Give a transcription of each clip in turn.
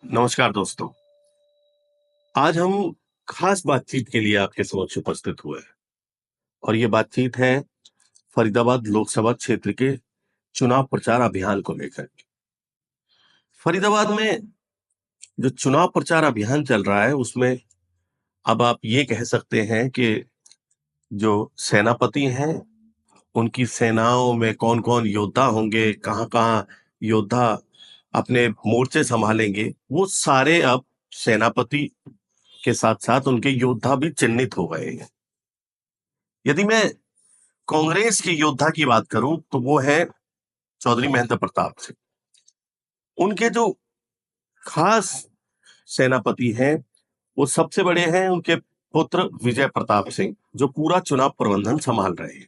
नमस्कार दोस्तों। आज हम खास बातचीत के लिए आपके समक्ष उपस्थित हुए हैं और ये बातचीत है फरीदाबाद लोकसभा क्षेत्र के चुनाव प्रचार अभियान को लेकर। फरीदाबाद में जो चुनाव प्रचार अभियान चल रहा है उसमें अब आप ये कह सकते हैं कि जो सेनापति हैं उनकी सेनाओं में कौन-कौन योद्धा होंगे, कहाँ-कहाँ योद्धा अपने मोर्चे संभालेंगे, वो सारे अब सेनापति के साथ-साथ उनके योद्धा भी चिन्हित हो गए हैं। यदि मैं कांग्रेस के योद्धा की बात करूं तो वो है चौधरी महेंद्र प्रताप सिंह। उनके जो खास सेनापति हैं वो सबसे बड़े हैं उनके पुत्र विजय प्रताप सिंह, जो पूरा चुनाव प्रबंधन संभाल रहे हैं।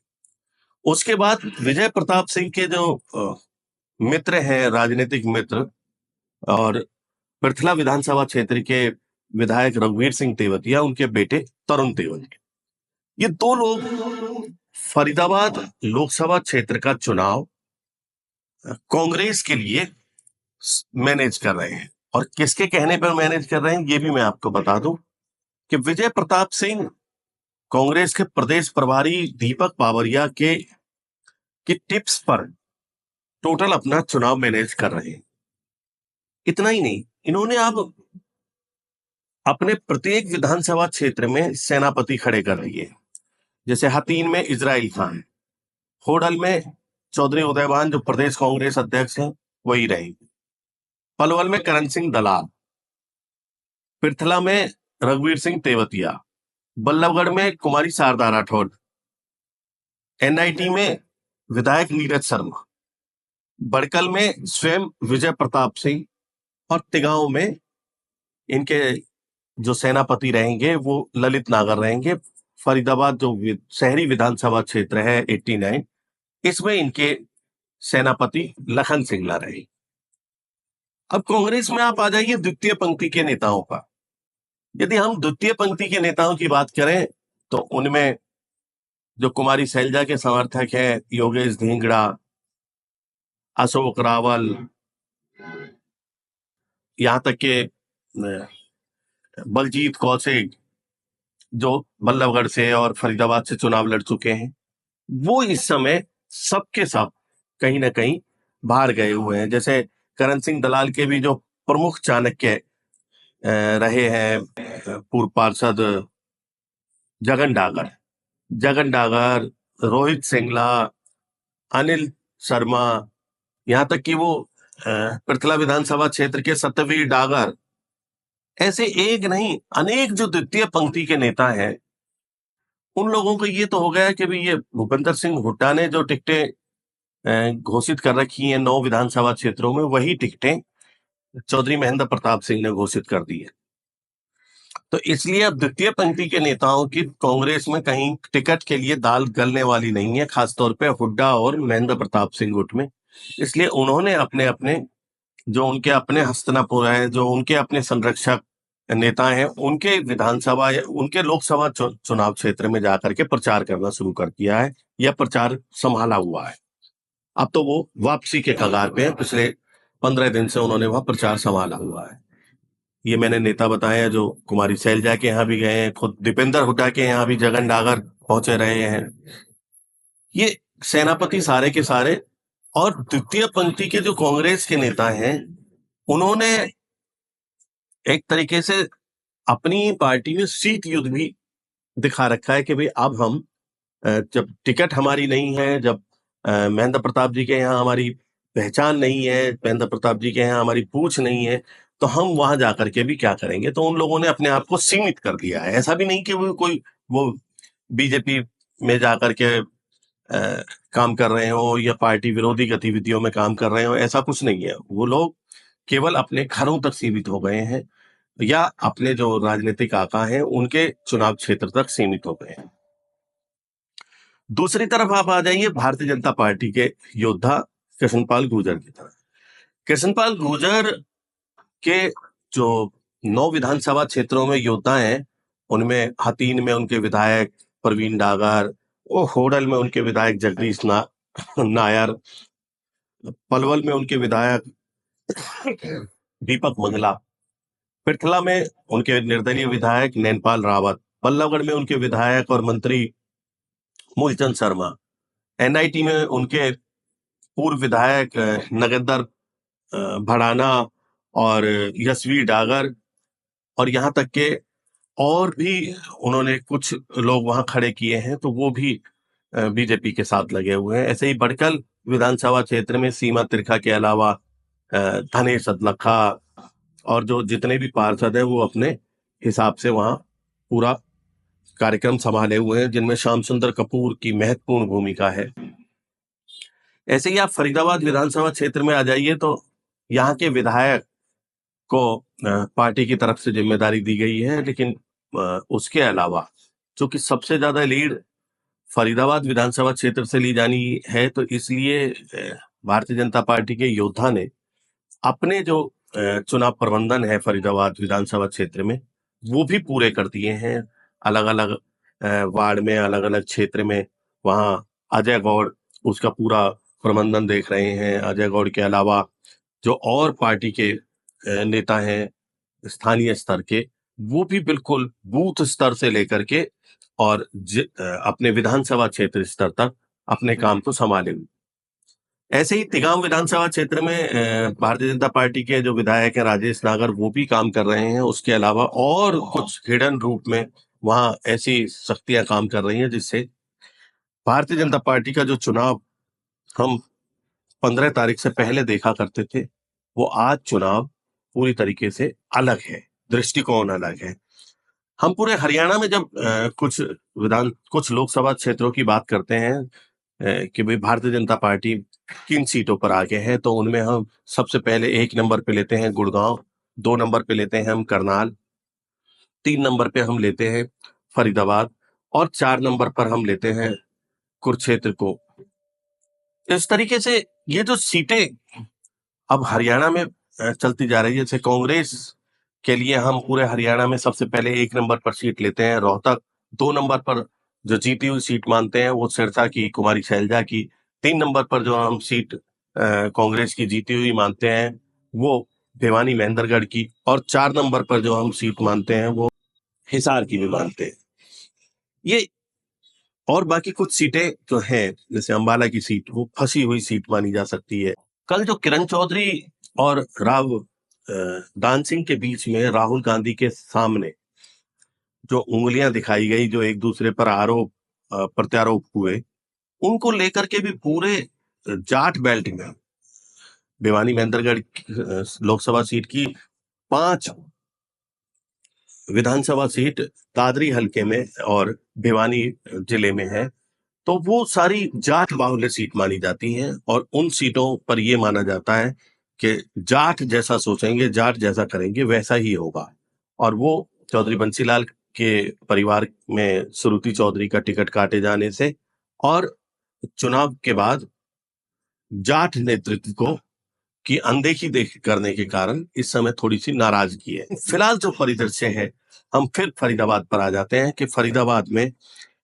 उसके बाद विजय प्रताप सिंह के जो मित्र हैं, राजनीतिक मित्र, और पृथला विधानसभा क्षेत्र के विधायक रघुवीर सिंह तेवतिया, उनके बेटे तरुण तेवतिया, ये दो लोग फरीदाबाद लोकसभा क्षेत्र का चुनाव कांग्रेस के लिए मैनेज कर रहे हैं। और किसके कहने पर मैनेज कर रहे हैं ये भी मैं आपको बता दूं कि विजय प्रताप सिंह कांग्रेस के प्रदेश प्रभारी दीपक बावरिया के की टिप्स पर टोटल अपना चुनाव मैनेज कर रहे हैं। इतना ही नहीं, इन्होंने अब अपने प्रत्येक विधानसभा क्षेत्र में सेनापति खड़े कर दिए। जैसे हतीन में इजराइल खान, होडल में चौधरी उदयभान जो प्रदेश कांग्रेस अध्यक्ष हैं वही रहेंगे, पलवल में करण सिंह दलाल, पृथला में रघुवीर सिंह तेवतिया, बल्लभगढ़ में कुमारी शारदा राठौड़, एनआईटी में विधायक नीरज शर्मा, बड़कल में स्वयं विजय प्रताप सिंह, और तिगांव में इनके जो सेनापति रहेंगे वो ललित नागर रहेंगे। फरीदाबाद जो शहरी विधानसभा क्षेत्र है 89, इसमें इनके सेनापति लखन सिंगला रहे। अब कांग्रेस में आप आ जाइए द्वितीय पंक्ति के नेताओं का। यदि हम द्वितीय पंक्ति के नेताओं की बात करें तो उनमें जो कुमारी शैलजा के समर्थक हैं योगेश धिंगड़ा, अशोक रावल, यहां तक के बलजीत कौशिक जो बल्लभगढ़ से और फरीदाबाद से चुनाव लड़ चुके हैं, वो इस समय सबके सब कहीं ना कहीं बाहर गए हुए हैं। जैसे करण सिंह दलाल के भी जो प्रमुख चाणक्य रहे हैं पूर्व पार्षद जगन डागर, रोहित सिंगला, अनिल शर्मा, यहां तक कि वो पृथला विधानसभा क्षेत्र के सत्यवीर डागर, ऐसे एक नहीं अनेक जो द्वितीय पंक्ति के नेता हैं, उन लोगों को ये तो हो गया कि भाई ये भूपेंद्र सिंह हुड्डा ने जो टिकटें घोषित कर रखी हैं 9 विधानसभा क्षेत्रों में, वही टिकटें चौधरी महेंद्र प्रताप सिंह ने घोषित कर दी है। तो इसलिए अब द्वितीय पंक्ति के नेताओं की कांग्रेस में कहीं टिकट के लिए दाल गलने वाली नहीं है, खासतौर पे हुड्डा और महेंद्र प्रताप सिंह गुट में। इसलिए उन्होंने अपने अपने जो उनके अपने हस्तनापुर है, जो उनके अपने संरक्षक नेता हैं, उनके विधानसभा या उनके लोकसभा चुनाव क्षेत्र में जाकर के प्रचार करना शुरू कर दिया है, या प्रचार संभाला हुआ है। अब तो वो वापसी के कगार पे है, पिछले 15 दिन से उन्होंने वहां प्रचार संभाला हुआ है। ये मैंने नेता बताया जो कुमारी शैलजा के यहाँ भी गए हैं, खुद दीपेंद्र हुड्डा के यहाँ भी जगन डागर पहुंचे रहे हैं। ये सेनापति सारे के सारे और द्वितीय पंक्ति के जो कांग्रेस के नेता हैं, उन्होंने एक तरीके से अपनी पार्टी में सीट युद्ध भी दिखा रखा है कि भाई अब हम जब टिकट हमारी नहीं है, जब महेंद्र प्रताप जी के यहाँ हमारी पहचान नहीं है, महेंद्र प्रताप जी के यहाँ हमारी पूछ नहीं है, तो हम वहां जाकर के भी क्या करेंगे। तो उन लोगों ने अपने आप को सीमित कर दिया है। ऐसा भी नहीं कि वो बीजेपी में जाकर के काम कर रहे हो या पार्टी विरोधी गतिविधियों में काम कर रहे हो, ऐसा कुछ नहीं है। वो लोग केवल अपने घरों तक सीमित हो गए हैं या अपने जो राजनीतिक आका हैं उनके चुनाव क्षेत्र तक सीमित हो गए हैं। दूसरी तरफ आप आ जाइए भारतीय जनता पार्टी के योद्धा कृष्णपाल गुर्जर की तरफ। कृष्णपाल गुर्जर के जो 9 विधानसभा क्षेत्रों में योद्धा हैं, उनमें हतीन में उनके विधायक प्रवीण डागर, वो होडल में उनके विधायक जगदीश नायर, पलवल में उनके विधायक दीपक मंगला, पिरथला में उनके निर्दलीय विधायक नैनपाल रावत, बल्लभगढ़ में उनके विधायक और मंत्री मूलचंद शर्मा, एनआईटी में उनके पूर्व विधायक नगेंद्र भड़ाना और यशवी डागर, और यहाँ तक के और भी उन्होंने कुछ लोग वहां खड़े किए हैं, तो वो भी बीजेपी के साथ लगे हुए हैं। ऐसे ही बड़कल विधानसभा क्षेत्र में सीमा त्रिखा के अलावा धनेश अदलखा और जो जितने भी पार्षद हैं वो अपने हिसाब से वहां पूरा कार्यक्रम संभाले हुए हैं, जिनमें श्याम सुंदर कपूर की महत्वपूर्ण भूमिका है। ऐसे ही आप फरीदाबाद विधानसभा क्षेत्र में आ जाइए तो यहाँ के विधायक को पार्टी की तरफ से जिम्मेदारी दी गई है, लेकिन उसके अलावा जो कि सबसे ज्यादा लीड फरीदाबाद विधानसभा क्षेत्र से ली जानी है, तो इसलिए भारतीय जनता पार्टी के योद्धा ने अपने जो चुनाव प्रबंधन है फरीदाबाद विधानसभा क्षेत्र में वो भी पूरे कर दिए हैं। अलग अलग वार्ड में, अलग अलग क्षेत्र में वहाँ अजय गौड़ उसका पूरा प्रबंधन देख रहे हैं। अजय गौड़ के अलावा जो और पार्टी के नेता हैं स्थानीय स्तर के, वो भी बिल्कुल बूथ स्तर से लेकर के और अपने विधानसभा क्षेत्र स्तर तक अपने काम को संभाले हुए। ऐसे ही तिगांव विधानसभा क्षेत्र में भारतीय जनता पार्टी के जो विधायक हैं राजेश नागर, वो भी काम कर रहे हैं। उसके अलावा और कुछ हिडन रूप में वहां ऐसी शक्तियां काम कर रही हैं जिससे भारतीय जनता पार्टी का जो चुनाव हम 15 तारीख से पहले देखा करते थे, वो आज चुनाव पूरी तरीके से अलग है, दृष्टिकोण अलग है। हम पूरे हरियाणा में जब कुछ लोकसभा क्षेत्रों की बात करते हैं कि भाई भारतीय जनता पार्टी किन सीटों पर आगे है, तो उनमें हम सबसे पहले 1 नंबर पे लेते हैं गुड़गांव, 2 नंबर पे लेते हैं हम करनाल, 3 नंबर पे हम लेते हैं फरीदाबाद और 4 नंबर पर हम लेते हैं कुरुक्षेत्र को। इस तरीके से ये जो सीटें अब हरियाणा में चलती जा रही है, जैसे कांग्रेस के लिए हम पूरे हरियाणा में सबसे पहले 1 नंबर पर सीट लेते हैं रोहतक, 2 नंबर पर जो जीती हुई सीट मानते हैं वो सिरसा की कुमारी शैलजा की, 3 नंबर पर जो हम सीट कांग्रेस की जीती हुई मानते हैं वो भिवानी महेंद्रगढ़ की, और 4 नंबर पर जो हम सीट मानते हैं वो हिसार की भी मानते हैं। ये और बाकी कुछ सीटें जो हैं जैसे अंबाला की सीट, वो फंसी हुई सीट मानी जा सकती है। कल जो किरण चौधरी और दान सिंह के बीच में राहुल गांधी के सामने जो उंगलियां दिखाई गई, जो एक दूसरे पर आरोप प्रत्यारोप हुए, उनको लेकर के भी पूरे जाट बेल्ट में भिवानी महेंद्रगढ़ लोकसभा सीट की 5 विधानसभा सीट दादरी हलके में और भिवानी जिले में है, तो वो सारी जाट बाहुल्य सीट मानी जाती हैं और उन सीटों पर ये माना जाता है कि जाट जैसा सोचेंगे, जाट जैसा करेंगे, वैसा ही होगा। और वो चौधरी बंसीलाल के परिवार में सुरुचि चौधरी का टिकट काटे जाने से और चुनाव के बाद जाट नेतृत्व को की अनदेखी करने के कारण इस समय थोड़ी सी नाराजगी है। फिलहाल जो परिदृश्य है, हम फिर फरीदाबाद पर आ जाते हैं कि फरीदाबाद में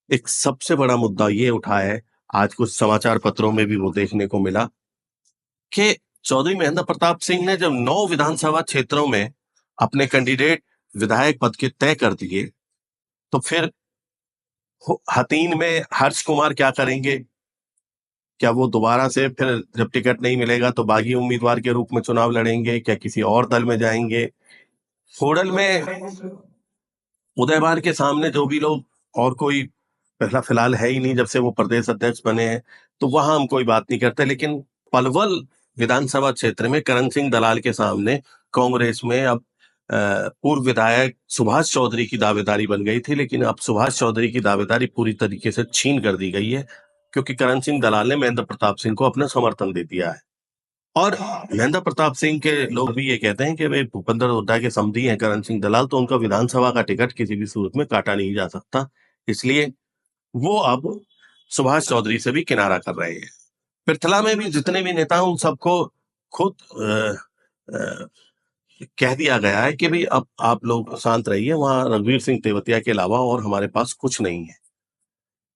एक सबसे बड़ा मुद्दा ये उठा है, आज कुछ समाचार पत्रों में भी वो देखने को मिला कि चौधरी महेंद्र प्रताप सिंह ने जब 9 विधानसभा क्षेत्रों में अपने कैंडिडेट विधायक पद के तय कर दिए, तो फिर हतीन में हर्ष कुमार क्या करेंगे? क्या वो दोबारा से फिर जब टिकट नहीं मिलेगा तो बागी उम्मीदवार के रूप में चुनाव लड़ेंगे? क्या किसी और दल में जाएंगे? होडल में उदयवार के सामने जो भी लोग और कोई पहला फिलहाल है ही नहीं जब से वो प्रदेश अध्यक्ष बने हैं, तो वहां हम कोई बात नहीं करते। लेकिन पलवल विधानसभा क्षेत्र में करण सिंह दलाल के सामने कांग्रेस में अब पूर्व विधायक सुभाष चौधरी की दावेदारी बन गई थी, लेकिन अब सुभाष चौधरी की दावेदारी पूरी तरीके से छीन कर दी गई है, क्योंकि करण सिंह दलाल ने महेंद्र प्रताप सिंह को अपना समर्थन दे दिया है। और महेंद्र प्रताप सिंह के लोग भी ये कहते हैं कि भाई भूपेंद्र हुड्डा के समधी हैं करण सिंह दलाल, तो उनका विधानसभा का टिकट किसी भी सूरत में काटा नहीं जा सकता, इसलिए वो अब सुभाष चौधरी से भी किनारा कर रहे हैं। पिरथला में भी जितने भी नेता हैं उन सबको खुद कह दिया गया है कि भाई अब आप लोग शांत रहिए, वहां रघुवीर सिंह तेवतिया के अलावा और हमारे पास कुछ नहीं है।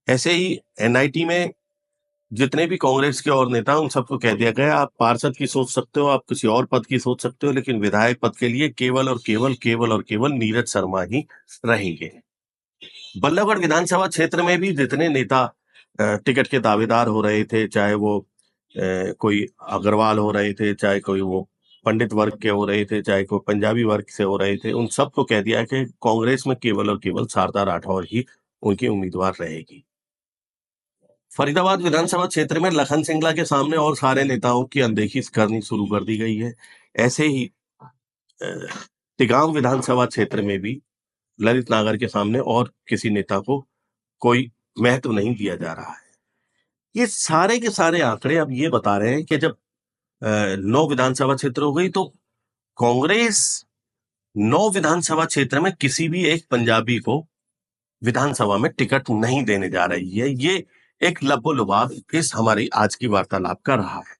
ऐसे ही एनआईटी में जितने भी कांग्रेस के और नेता उन सबको कह दिया गया, आप पार्षद की सोच सकते हो, आप किसी और पद की सोच सकते हो, लेकिन विधायक पद के लिए केवल और केवल केवल और केवल नीरज शर्मा ही रहेंगे। बल्लभगढ़ विधानसभा क्षेत्र में भी जितने नेता टिकट के दावेदार हो रहे थे, चाहे वो कोई अग्रवाल हो रहे थे, चाहे कोई वो पंडित वर्ग के हो रहे थे, चाहे कोई पंजाबी वर्ग से हो रहे थे, उन सबको कह दिया कि कांग्रेस में केवल और केवल शारदा राठौर ही उनकी उम्मीदवार रहेगी। फरीदाबाद विधानसभा क्षेत्र में लखन सिंगला के सामने और सारे नेताओं की अनदेखी करनी शुरू कर दी गई है। ऐसे ही टिगांव विधानसभा क्षेत्र में भी ललित नागर के सामने और किसी नेता को कोई महत्व नहीं दिया जा रहा है। ये सारे के सारे आंकड़े अब ये बता रहे हैं कि जब 9 विधानसभा क्षेत्र हो गई तो कांग्रेस 9 विधानसभा क्षेत्र में किसी भी एक पंजाबी को विधानसभा में टिकट नहीं देने जा रही है। ये एक लबो लुबाब इस हमारी आज की वार्तालाप का रहा है।